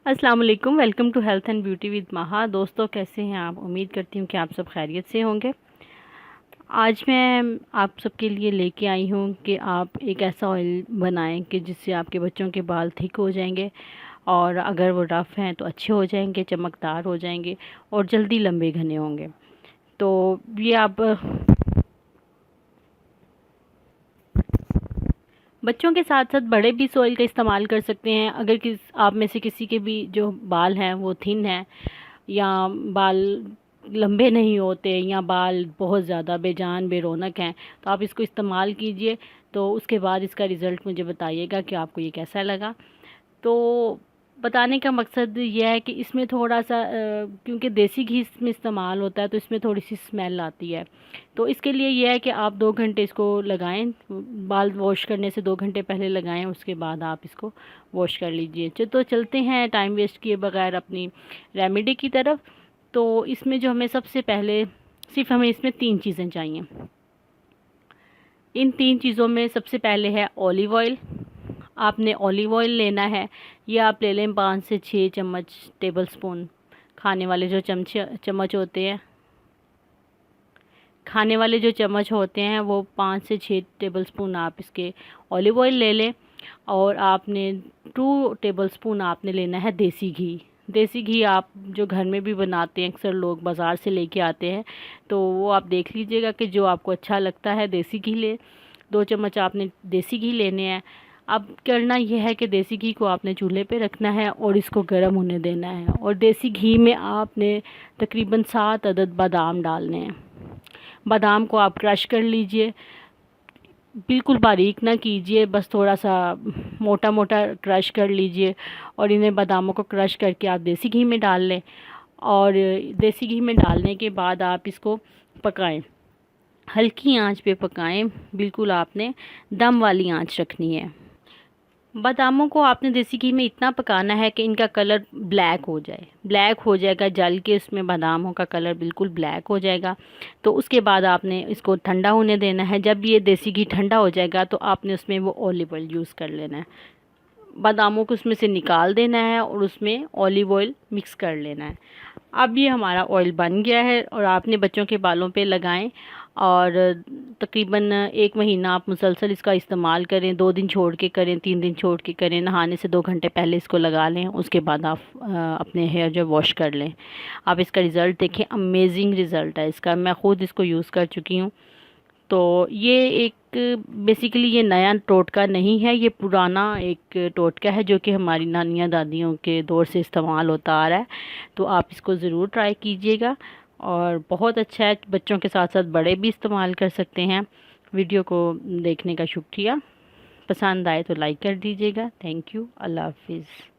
अस्सलाम वालेकुम। Welcome to health and beauty with Maha. दोस्तों, कैसे हैं आप? उम्मीद करती हूँ कि आप सब खैरियत से होंगे। आज मैं आप सबके लिए लेके आई हूँ कि आप एक ऐसा ऑयल बनाएं कि जिससे आपके बच्चों के बाल थिक हो जाएंगे, और अगर वो रफ़ हैं तो अच्छे हो जाएंगे, चमकदार हो जाएंगे और जल्दी लंबे घने होंगे। तो ये आप बच्चों के साथ साथ बड़े भी इस ऑयल का इस्तेमाल कर सकते हैं। अगर आप में से किसी के भी जो बाल हैं वो थिन हैं, या बाल लंबे नहीं होते, या बाल बहुत ज़्यादा बेजान बेरौनक हैं, तो आप इसको इस्तेमाल कीजिए। तो उसके बाद इसका रिज़ल्ट मुझे बताइएगा कि आपको ये कैसा लगा। तो बताने का मकसद यह है कि इसमें थोड़ा सा क्योंकि देसी घी इसमें इस्तेमाल होता है तो इसमें थोड़ी सी स्मेल आती है। तो इसके लिए यह है कि आप 2 घंटे इसको लगाएं, बाल वॉश करने से 2 घंटे पहले लगाएं, उसके बाद आप इसको वॉश कर लीजिए। तो चलते हैं टाइम वेस्ट किए बगैर अपनी रेमेडी की तरफ। तो इसमें जो हमें सबसे पहले हमें इसमें 3 चीज़ें चाहिए। इन 3 चीज़ों में सबसे पहले है ऑलिव ऑयल। आपने ऑलिव ऑयल लेना है, ये आप ले लें 5 से 6 चम्मच टेबल स्पून। खाने वाले जो चम्मच होते हैं, खाने वाले जो चम्मच होते हैं वो 5 से 6 टेबल स्पून आप इसके ऑलिव ऑयल ले लें। और आपने 2 टेबल स्पून आपने लेना है देसी घी। देसी घी आप जो घर में भी बनाते हैं, अक्सर लोग बाज़ार से लेके आते हैं, तो वो आप देख लीजिएगा कि जो आपको अच्छा लगता है देसी घी ले। 2 चम्मच आपने देसी घी लेने हैं। अब करना यह है कि देसी घी को आपने चूल्हे पे रखना है और इसको गर्म होने देना है। और देसी घी में आपने तकरीबन 7 अदद बादाम डालने हैं। बादाम को आप क्रश कर लीजिए, बिल्कुल बारीक ना कीजिए, बस थोड़ा सा मोटा मोटा क्रश कर लीजिए। और इन्हें बादामों को क्रश करके आप देसी घी में डाल लें। और देसी घी में डालने के बाद आप इसको पकाएं, हल्की आंच पे पकाएं। बिल्कुल आपने दम वाली आंच रखनी है। बादामों को आपने देसी घी में इतना पकाना है कि इनका कलर ब्लैक हो जाए, ब्लैक हो जाएगा, जल के इसमें बादामों का कलर बिल्कुल ब्लैक हो जाएगा। तो उसके बाद आपने इसको ठंडा होने देना है। जब ये देसी घी ठंडा हो जाएगा तो आपने उसमें वो ऑलिव ऑयल यूज़ कर लेना है। बादामों को उसमें से निकाल देना है और उसमें ऑलिव ऑयल मिक्स कर लेना है। अब ये हमारा ऑयल बन गया है और आपने बच्चों के बालों पे लगाएं। और तकरीबन 1 महीना आप मुसलसल इसका इस्तेमाल करें। 2 दिन छोड़ के करें, 3 दिन छोड़ के करें। नहाने से 2 घंटे पहले इसको लगा लें, उसके बाद आप अपने हेयर जो वॉश कर लें। आप इसका रिज़ल्ट देखें, अमेजिंग रिज़ल्ट है इसका। मैं ख़ुद इसको यूज़ कर चुकी हूँ। तो ये एक बेसिकली ये नया टोटका नहीं है, ये पुराना एक टोटका है जो कि हमारी नानियाँ दादियों के दौर से इस्तेमाल होता आ रहा है। तो आप इसको ज़रूर ट्राई कीजिएगा और बहुत अच्छा है। बच्चों के साथ साथ बड़े भी इस्तेमाल कर सकते हैं। वीडियो को देखने का शुक्रिया। पसंद आए तो लाइक कर दीजिएगा। Thank you. अल्लाह हाफिज़।